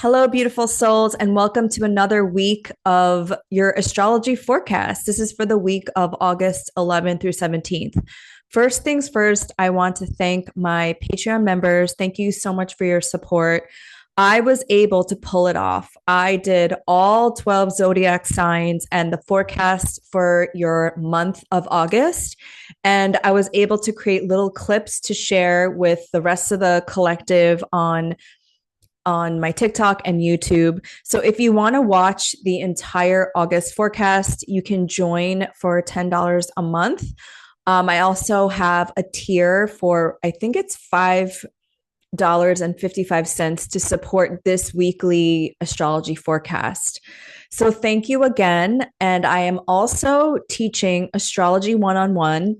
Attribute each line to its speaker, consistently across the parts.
Speaker 1: Hello, beautiful souls, and welcome to another week of your astrology forecast. This is for the week of August 11th through 17th. First things first, I want to thank my Patreon members. Thank you so much for your support. I was able to pull it off. I did all 12 zodiac signs and the forecast for your month of August. And I was able to create little clips to share with the rest of the collective on my TikTok and YouTube. So if you want to watch the entire August forecast, you can join for $10 a month. I also have a tier for, I think it's $5.55 to support this weekly astrology forecast. So thank you again. And I am also teaching astrology one-on-one.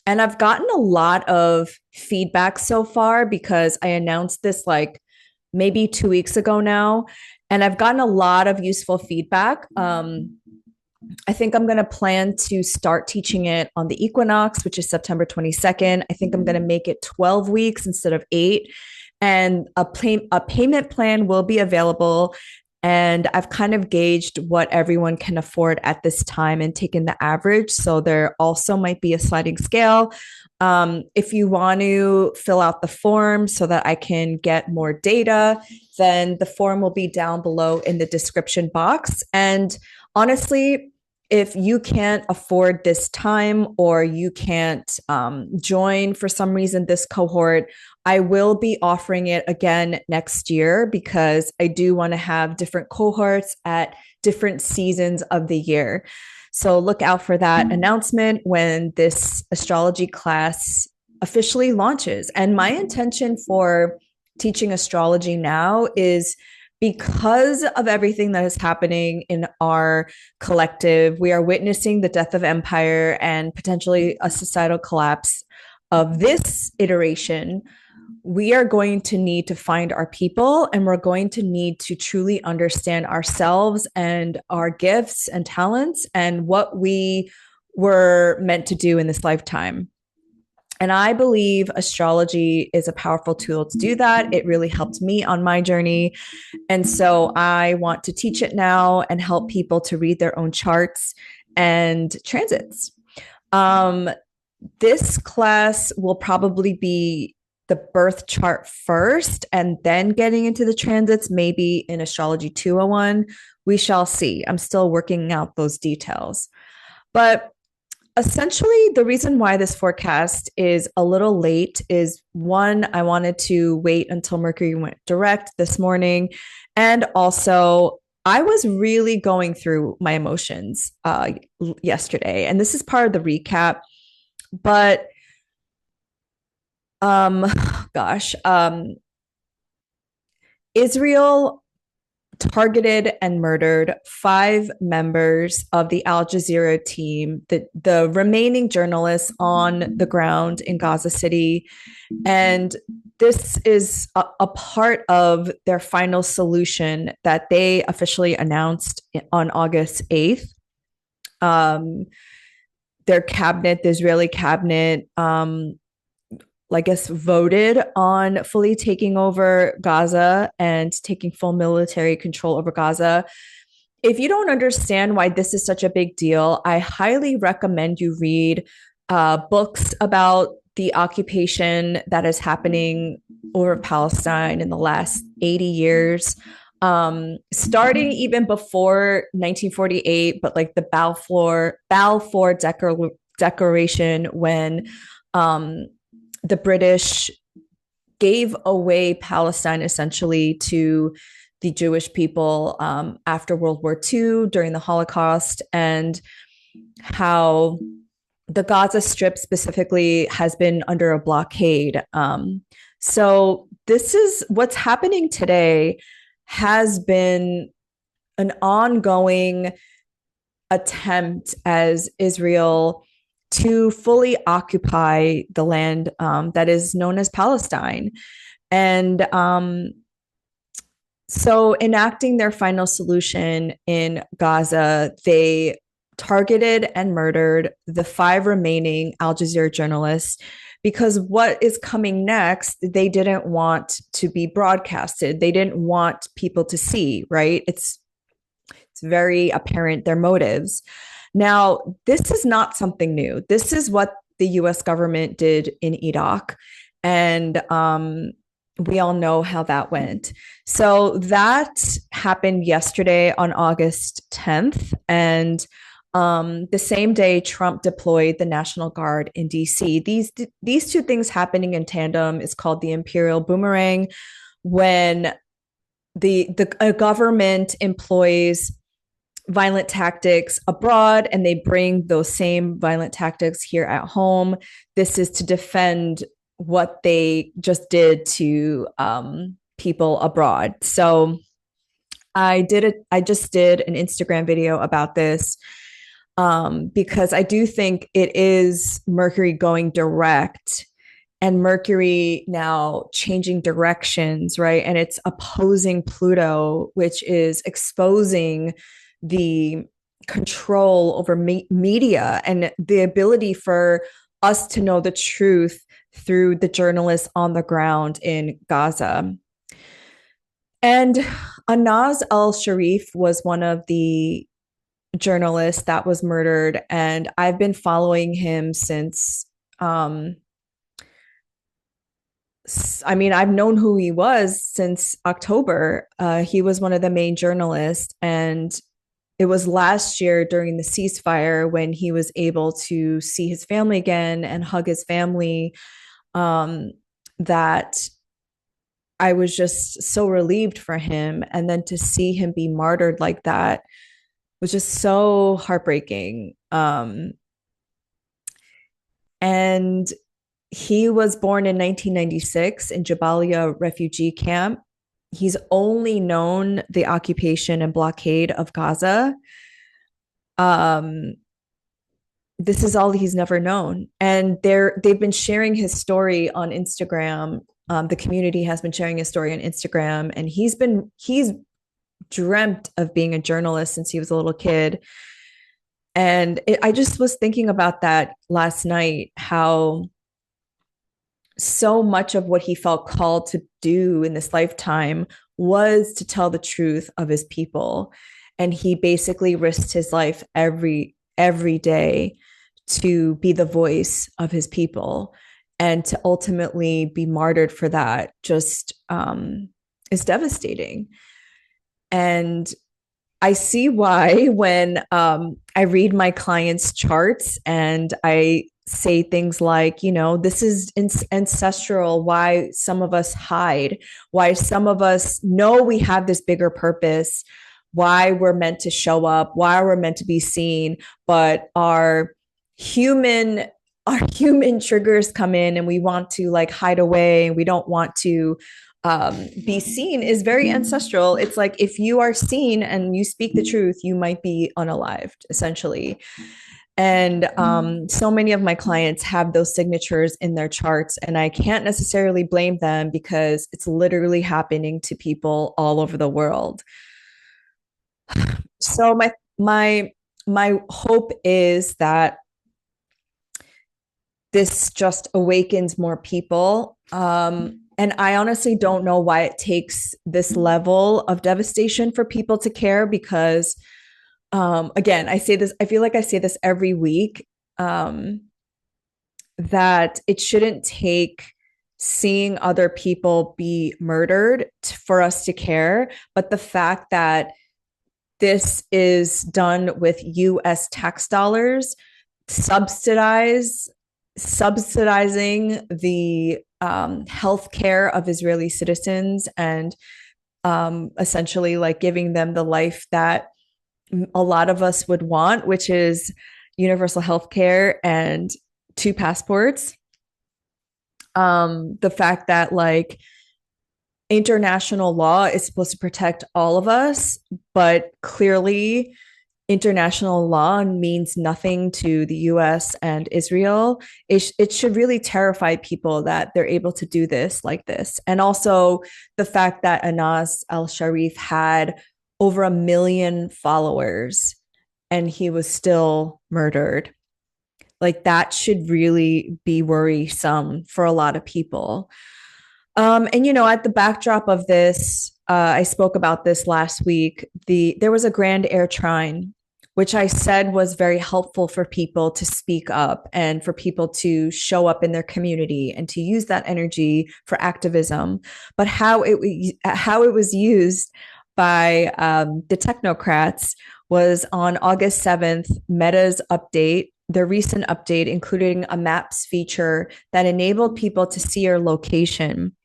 Speaker 1: And I've gotten a lot of feedback so far because I announced this like maybe 2 weeks ago now. And I've gotten a lot of useful feedback. I think I'm going to plan to start teaching it on the equinox, which is September 22nd. I think I'm going to make it 12 weeks instead of 8. And a payment plan will be available. And I've kind of gauged what everyone can afford at this time and taken the average. So there also might be a sliding scale. If you want to fill out the form so that I can get more data, then the form will be down below in the description box. And honestly, if you can't afford this time or you can't join for some reason this cohort, I will be offering it again next year because I do want to have different cohorts at different seasons of the year. So look out for that announcement when this astrology class officially launches. And my intention for teaching astrology now is because of everything that is happening in our collective. We are witnessing the death of empire and potentially a societal collapse of this iteration. We are going to need to find our people, and we're going to need to truly understand ourselves and our gifts and talents and what we were meant to do in this lifetime. And I believe astrology is a powerful tool to do that. It really helped me on my journey. And so I want to teach it now and help people to read their own charts and transits. This class will probably be the birth chart first and then getting into the transits, maybe in Astrology 201. We shall see. I'm still working out those details. But essentially, the reason why this forecast is a little late is one, I wanted to wait until Mercury went direct this morning. And also, I was really going through my emotions yesterday. And this is part of the recap. But Israel targeted and murdered 5 members of the Al Jazeera team, the remaining journalists on the ground in Gaza City. And this is a part of their final solution that they officially announced on August 8th. Their cabinet, the Israeli cabinet, I guess, voted on fully taking over Gaza and taking full military control over Gaza. If you don't understand why this is such a big deal, I highly recommend you read books about the occupation that is happening over Palestine in the last 80 years, starting even before 1948, but like the Balfour Declaration when the British gave away Palestine essentially to the Jewish people after World War II during the Holocaust, and how the Gaza Strip specifically has been under a blockade. So this is what's happening today, has been an ongoing attempt as Israel to fully occupy the land that is known as Palestine. And so enacting their final solution in Gaza, they targeted and murdered the 5 remaining Al Jazeera journalists because what is coming next, they didn't want to be broadcasted. They didn't want people to see, right? It's very apparent their motives. Now, this is not something new. This is what the US government did in Iraq. And we all know how that went. So that happened yesterday on August 10th. And the same day, Trump deployed the National Guard in DC. These two things happening in tandem is called the Imperial Boomerang, when the a government employs violent tactics abroad and they bring those same violent tactics here at home. This is to defend what they just did to people abroad. So I just did an Instagram video about this because I do think it is Mercury going direct and Mercury now changing directions, right? And it's opposing Pluto, which is exposing the control over media and the ability for us to know the truth through the journalists on the ground in Gaza. And Anaz al-Sharif was one of the journalists that was murdered, and I've been following him since I've known who he was since October. He was one of the main journalists, and it was last year during the ceasefire when he was able to see his family again and hug his family, that I was just so relieved for him. And then to see him be martyred like that was just so heartbreaking. And he was born in 1996 in Jabalia refugee camp. He's only known the occupation and blockade of Gaza. This is all he's never known. And they've been sharing his story on Instagram. The community has been sharing his story on Instagram, and he's dreamt of being a journalist since he was a little kid. And I just was thinking about that last night, how so much of what he felt called to do in this lifetime was to tell the truth of his people. And he basically risked his life every day to be the voice of his people, and to ultimately be martyred for that just is devastating. And I see why when I read my clients' charts and I say things like, this is ancestral, why some of us hide, why some of us know we have this bigger purpose, why we're meant to show up, why we're meant to be seen, but our human triggers come in and we want to like hide away, and we don't want to be seen, is very ancestral. It's like, if you are seen and you speak the truth, you might be unalived, essentially. And so many of my clients have those signatures in their charts, and I can't necessarily blame them because it's literally happening to people all over the world. So my hope is that this just awakens more people. And I honestly don't know why it takes this level of devastation for people to care, because again, I feel like I say this every week, that it shouldn't take seeing other people be murdered for us to care. But the fact that this is done with US tax dollars, subsidizing the healthcare of Israeli citizens, and essentially like giving them the life that a lot of us would want, which is universal healthcare and 2 passports. The fact that like international law is supposed to protect all of us, but clearly international law means nothing to the US and Israel. It should really terrify people that they're able to do this like this. And also the fact that Anas al-Sharif had over 1 million followers and he was still murdered. Like that should really be worrisome for a lot of people. And at the backdrop of this, I spoke about this last week. There was a grand air trine, which I said was very helpful for people to speak up and for people to show up in their community and to use that energy for activism. But how it was used by the technocrats was on August 7th, Meta's update, their recent update, including a maps feature that enabled people to see your location.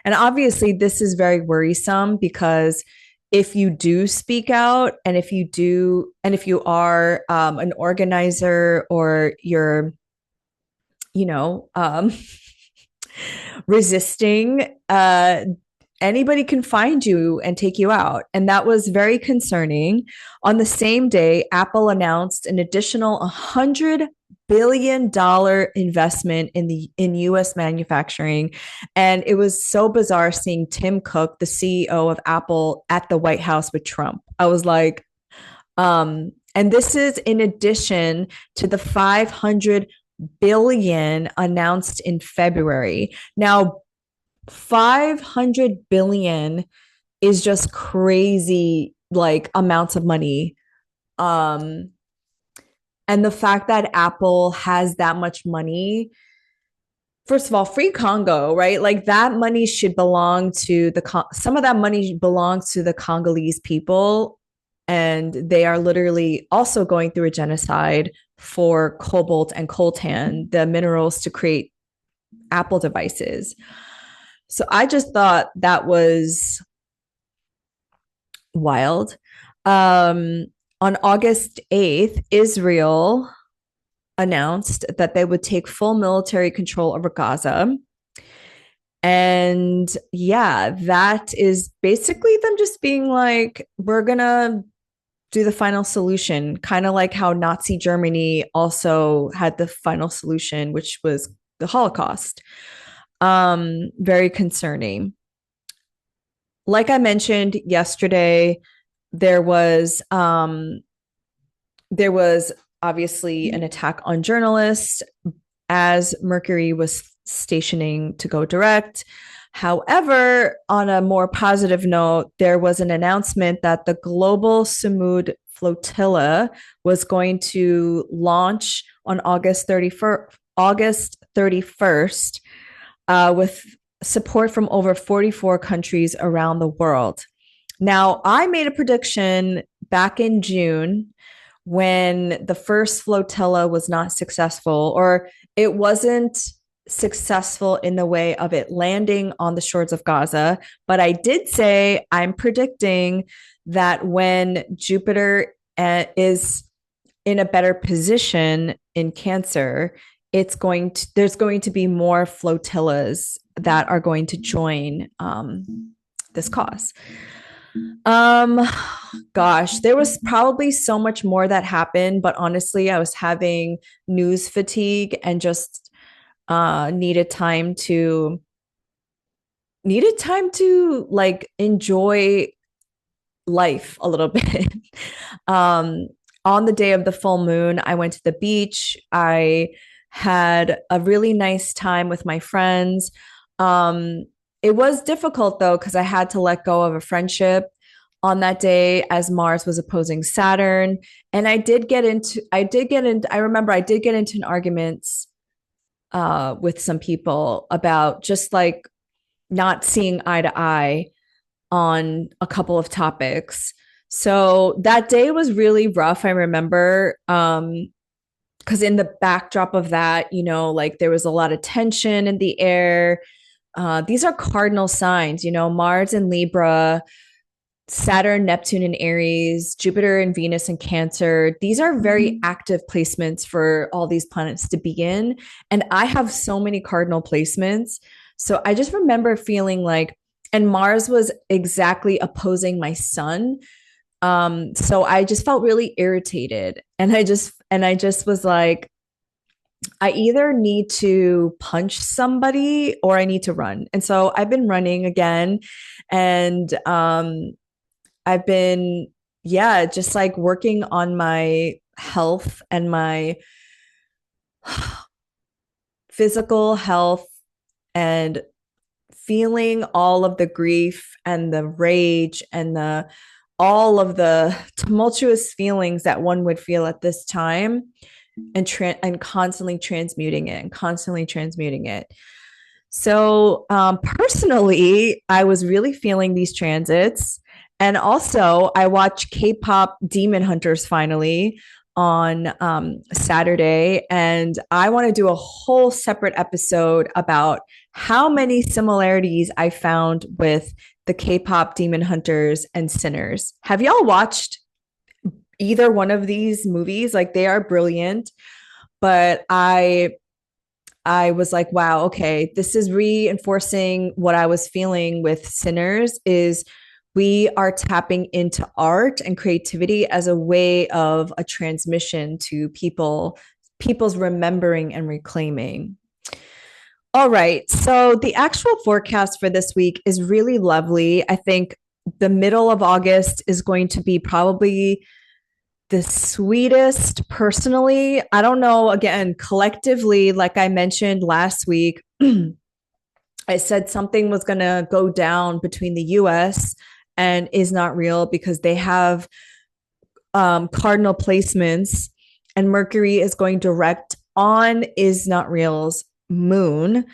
Speaker 1: And obviously, this is very worrisome because if you do speak out and if you are an organizer or you're, you know, resisting, anybody can find you and take you out. And that was very concerning. On the same day, Apple announced an additional $100 billion investment in US manufacturing. And it was so bizarre seeing Tim Cook, the CEO of Apple, at the White House with Trump. I was like, and this is in addition to the 500 billion announced in February. Now, 500 billion is just crazy, like amounts of money. Um, and the fact that Apple has that much money, first of all, free Congo, right? Like that money should belong to some of that money belongs to the Congolese people. And they are literally also going through a genocide for cobalt and coltan, the minerals to create Apple devices. So I just thought that was wild. On August 8th, Israel announced that they would take full military control over Gaza. And yeah, that is basically them just being like, we're going to do the final solution, kind of like how Nazi Germany also had the final solution, which was the Holocaust. Very concerning. Like I mentioned yesterday, there was obviously an attack on journalists as Mercury was stationing to go direct. However, on a more positive note, there was an announcement that the Global Samud Flotilla was going to launch on August 31st, with support from over 44 countries around the world. Now, I made a prediction back in June when the first flotilla was not successful, or it wasn't successful in the way of it landing on the shores of Gaza. But I did say I'm predicting that when Jupiter is in a better position in Cancer, there's going to be more flotillas that are going to join this cause. Gosh, there was probably so much more that happened, but honestly, I was having news fatigue and just needed time to like enjoy life a little bit. On the day of the full moon, I went to the beach. I had a really nice time with my friends. It was difficult though, because I had to let go of a friendship on that day as Mars was opposing Saturn. And I remember I did get into an argument with some people about just like not seeing eye to eye on a couple of topics. So that day was really rough. I remember, because in the backdrop of that, like there was a lot of tension in the air. These are cardinal signs, Mars in Libra, Saturn, Neptune in Aries, Jupiter and Venus in Cancer. These are very active placements for all these planets to be in. And I have so many cardinal placements. So I just remember feeling like, and Mars was exactly opposing my sun. So I just felt really irritated. And I just was like, I either need to punch somebody or I need to run. And so I've been running again. And I've been, yeah, just like working on my health and my physical health and feeling all of the grief and the rage and the all of the tumultuous feelings that one would feel at this time, and constantly transmuting it and constantly transmuting it. So personally, I was really feeling these transits. And also, I watched K-pop Demon Hunters finally on Saturday. And I want to do a whole separate episode about how many similarities I found with the K-pop Demon Hunters and Sinners. Have y'all watched either one of these movies? Like, they are brilliant, but I was like, wow, okay, this is reinforcing what I was feeling with Sinners is we are tapping into art and creativity as a way of a transmission to people's remembering and reclaiming. All right. So the actual forecast for this week is really lovely. I think the middle of August is going to be probably the sweetest personally. I don't know, again, collectively, like I mentioned last week, I said something was going to go down between the US and Is Not Real because they have cardinal placements, and Mercury is going direct on Is Not Real's moon.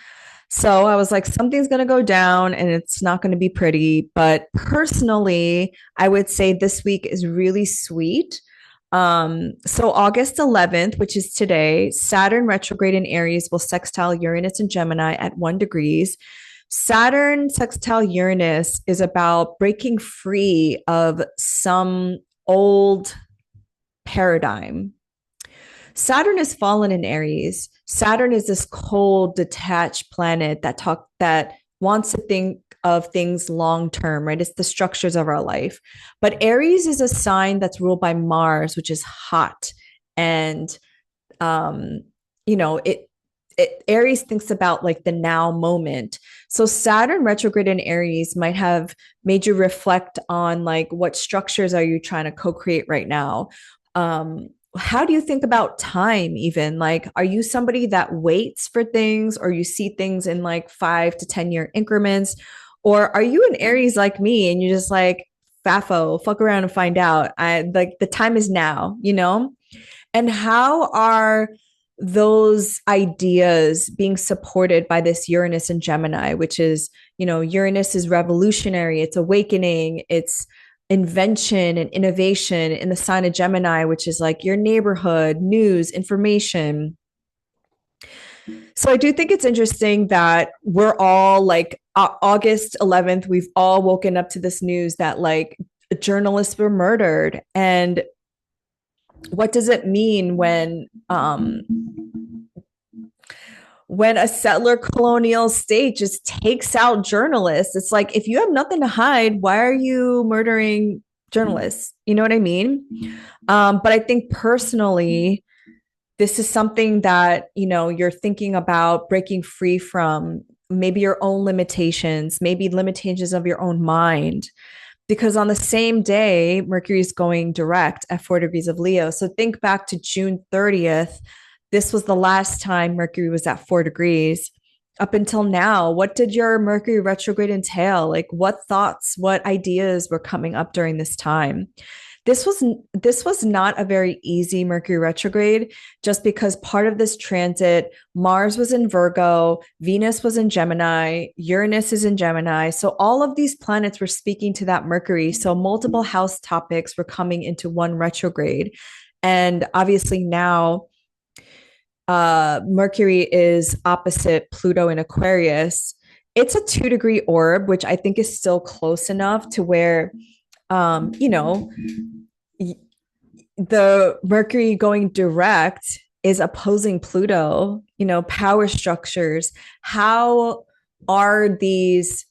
Speaker 1: So I was like, something's going to go down and it's not going to be pretty. But personally, I would say this week is really sweet. So August 11th, which is today, Saturn retrograde in Aries will sextile Uranus and Gemini at 1 degrees. Saturn sextile Uranus is about breaking free of some old paradigm. Saturn has fallen in Aries. Saturn is this cold, detached planet that wants to think of things long term, right? It's the structures of our life. But Aries is a sign that's ruled by Mars, which is hot, and you know, Aries thinks about like the now moment. So Saturn retrograde in Aries might have made you reflect on like what structures are you trying to co-create right now. How do you think about time even? Like, are you somebody that waits for things, or you see things in like 5 to 10 year increments? Or are you an Aries like me and you're just like, faffo, fuck around and find out? I like the time is now, you know? And how are those ideas being supported by this Uranus and Gemini, which is, you know, Uranus is revolutionary, it's awakening, it's invention and innovation, in the sign of Gemini, which is like your neighborhood, news, information. So I do think it's interesting that we're all like August 11th, we've all woken up to this news that like journalists were murdered. And what does it mean when a settler colonial state just takes out journalists? It's like, if you have nothing to hide, why are you murdering journalists? You know what I mean? But I think personally, this is something that, you know, you're thinking about breaking free from, maybe your own limitations, maybe limitations of your own mind. Because on the same day, Mercury is going direct at 4 degrees of Leo. So think back to June 30th. This was the last time Mercury was at 4 degrees. Up until now, what did your Mercury retrograde entail? Like, what thoughts, what ideas were coming up during this time? This was not a very easy Mercury retrograde, just because part of this transit, Mars was in Virgo, Venus was in Gemini, Uranus is in Gemini. So all of these planets were speaking to that Mercury. So multiple house topics were coming into one retrograde. And obviously now Mercury is opposite Pluto in Aquarius. It's a 2 degree orb, which I think is still close enough to where, you know, the Mercury going direct is opposing Pluto, you know, power structures. How are these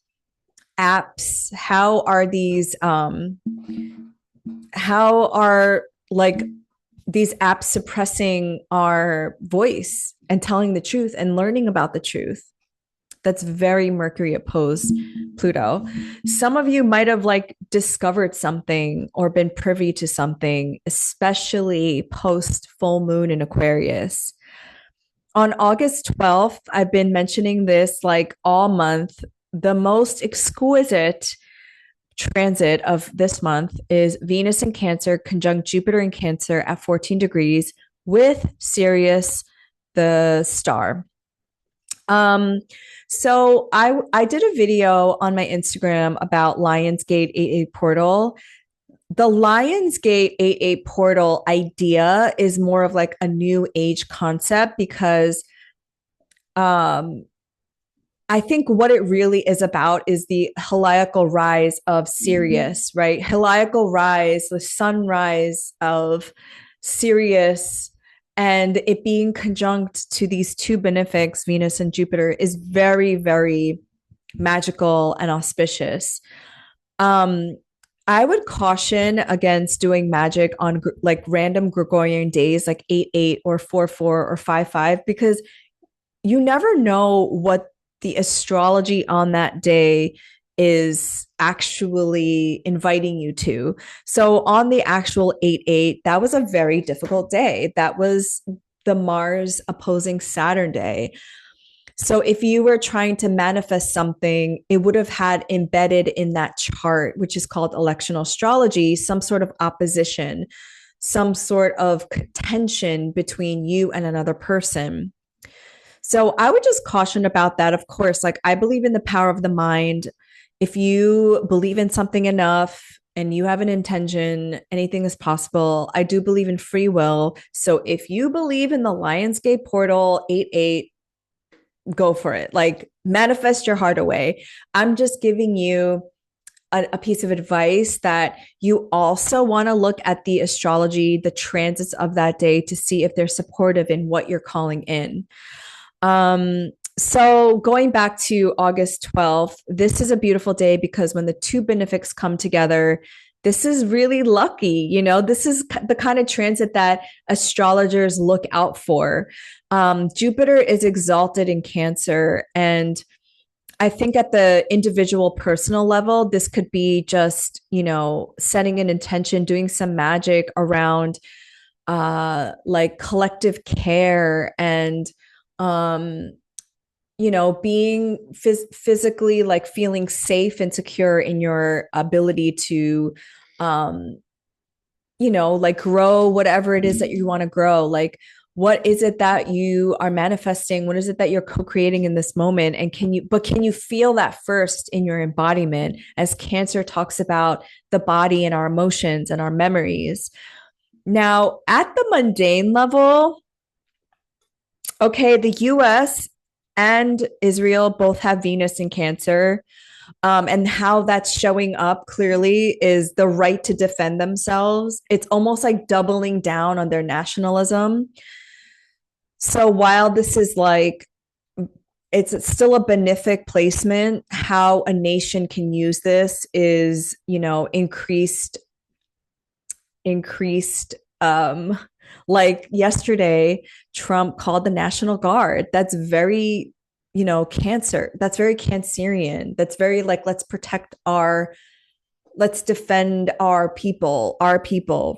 Speaker 1: apps? How are like these apps suppressing our voice and telling the truth and learning about the truth? That's very Mercury opposed Pluto. Some of you might have like discovered something or been privy to something, especially post full moon in Aquarius. On August 12th, I've been mentioning this like all month. The most exquisite transit of this month is Venus in Cancer conjunct Jupiter in Cancer at 14 degrees with Sirius, the star. Um, so I did a video on my Instagram about Lionsgate 88 portal. The Lionsgate 88 portal idea is more of like a new age concept because um I think what it really is about is the heliacal rise of Sirius, right? Heliacal rise, the sunrise of Sirius, and it being conjunct to these two benefics, Venus and Jupiter, is very, very magical and auspicious. Um, I would caution against doing magic on like random Gregorian days, like 8 8 or 4 4 or 5 5, because you never know what the astrology on that day is actually inviting you to. So on the actual 8 8, that was a very difficult day. That was the Mars opposing Saturn day. So if you were trying to manifest something, it would have had embedded in that chart, which is called electional astrology, some sort of opposition, some sort of tension between you and another person. So I would just caution about that. Of course, like I believe in the power of the mind. If you believe in something enough and you have an intention, anything is possible. I do believe in free will. So if you believe in the Lionsgate portal 8 8, go for it. Like manifest your heart away. I'm just giving you a piece of advice that you also want to look at the astrology, the transits of that day to see if they're supportive in what you're calling in. So going back to August 12th, this is a beautiful day because when the two benefics come together, this is really lucky. You know, this is the kind of transit that astrologers look out for. Jupiter is exalted in Cancer. And I think at the individual personal level, this could be just, you know, setting an intention, doing some magic around like collective care and um you know, being physically like feeling safe and secure in your ability to um you know, like grow whatever it is that you want to grow. Like what is it that you are manifesting? What is it that you're co-creating in this moment? And can you feel that first in your embodiment, as Cancer talks about the body and our emotions and our memories. Now at the mundane level, okay, the US and Israel both have Venus in Cancer. And how that's showing up clearly is the right to defend themselves. It's almost like doubling down on their nationalism. So while this is like, it's still a benefic placement, how a nation can use this is, you know, increased like yesterday Trump called the National Guard. That's very, you know, Cancer. That's very Cancerian. That's very like let's defend our people,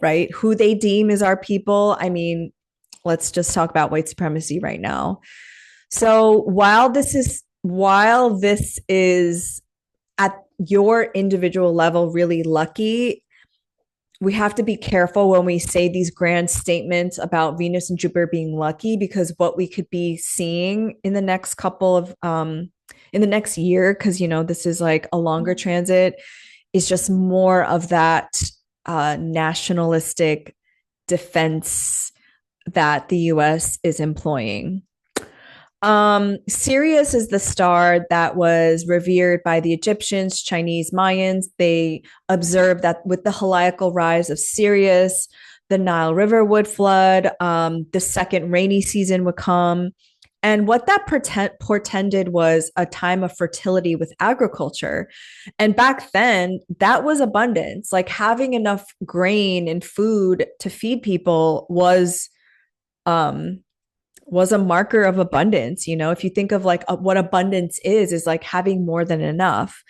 Speaker 1: right? Who they deem is our people. I mean, let's just talk about white supremacy right now. So while this is at your individual level really lucky, we have to be careful when we say these grand statements about Venus and Jupiter being lucky, because what we could be seeing in the next couple of in the next year, because you know this is like a longer transit, is just more of that nationalistic defense that the US is employing. Sirius is the star that was revered by the Egyptians, Chinese, Mayans. They observed that with the heliacal rise of Sirius, the Nile River would flood, the second rainy season would come. And what that portended was a time of fertility with agriculture. And back then, that was abundance. Like having enough grain and food to feed people um, was a marker of abundance. You know, if you think of like what abundance is like having more than enough.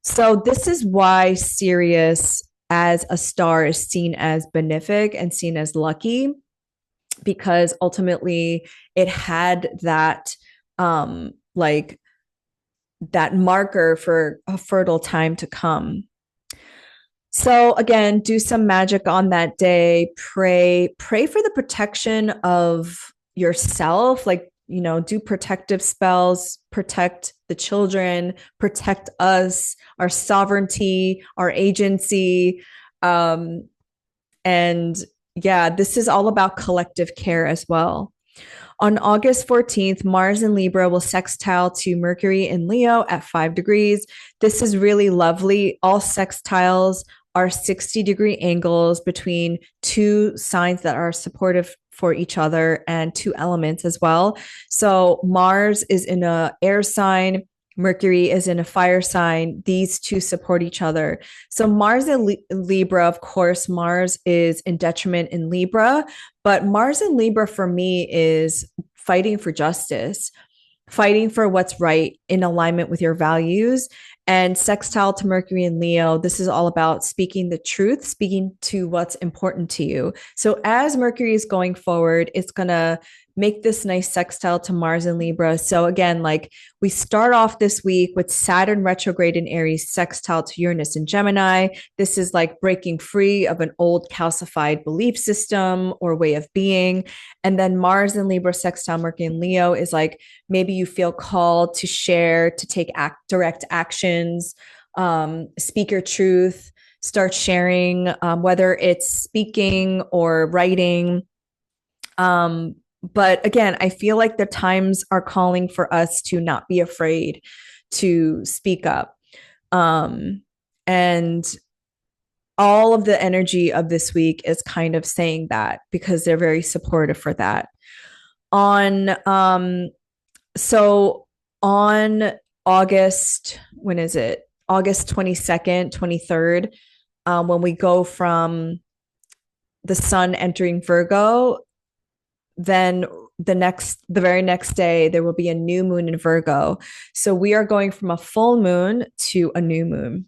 Speaker 1: So this is why Sirius as a star is seen as benefic and seen as lucky. because ultimately it had that like that marker for a fertile time to come. So again, do some magic on that day. Pray for the protection of yourself. Like, do protective spells, protect the children, protect us, our sovereignty, our agency. Um, and yeah, this is all about collective care as well. On August 14th, Mars in Libra will sextile to Mercury in Leo at 5 degrees. This is really lovely. All sextiles are 60-degree angles between two signs that are supportive for each other and two elements as well. So Mars is in a air sign, Mercury is in a fire sign. These two support each other. So Mars in Libra, of course, Mars is in detriment in Libra, but Mars in Libra for me is fighting for justice, fighting for what's right in alignment with your values. And sextile to Mercury and Leo, this is all about speaking the truth, speaking to what's important to you. So as Mercury is going forward, it's going to make this nice sextile to Mars and Libra. So again, like we start off this week with Saturn retrograde in Aries, sextile to Uranus and Gemini. This is like breaking free of an old calcified belief system or way of being. And then Mars and Libra sextile Mercury and Leo is like maybe you feel called to share, to take direct actions, speak your truth, start sharing, whether it's speaking or writing. But again, I feel like the times are calling for us to not be afraid to speak up. And all of the energy of this week is kind of saying that because they're very supportive for that. On so on August, when is it? August 22nd, 23rd, when we go from the sun entering Virgo, then the very next day, there will be a new moon in Virgo. So we are going from a full moon to a new moon.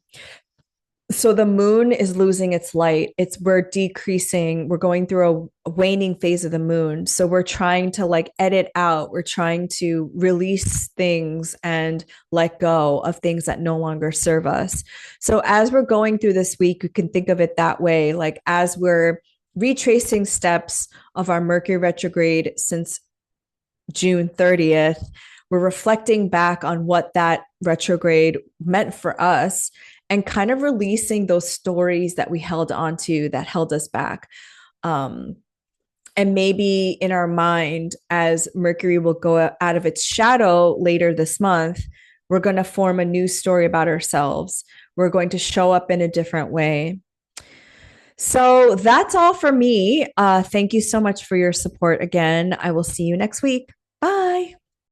Speaker 1: So the moon is losing its light. We're decreasing. We're going through a waning phase of the moon. So we're trying to like edit out. We're trying to release things and let go of things that no longer serve us. So as we're going through this week, you can think of it that way. Like as we're retracing steps of our Mercury retrograde since June 30th, we're reflecting back on what that retrograde meant for us and kind of releasing those stories that we held onto that held us back. And maybe in our mind, as Mercury will go out of its shadow later this month, we're going to form a new story about ourselves. We're going to show up in a different way. So that's all for me. Thank you so much for your support again. I will see you next week. Bye.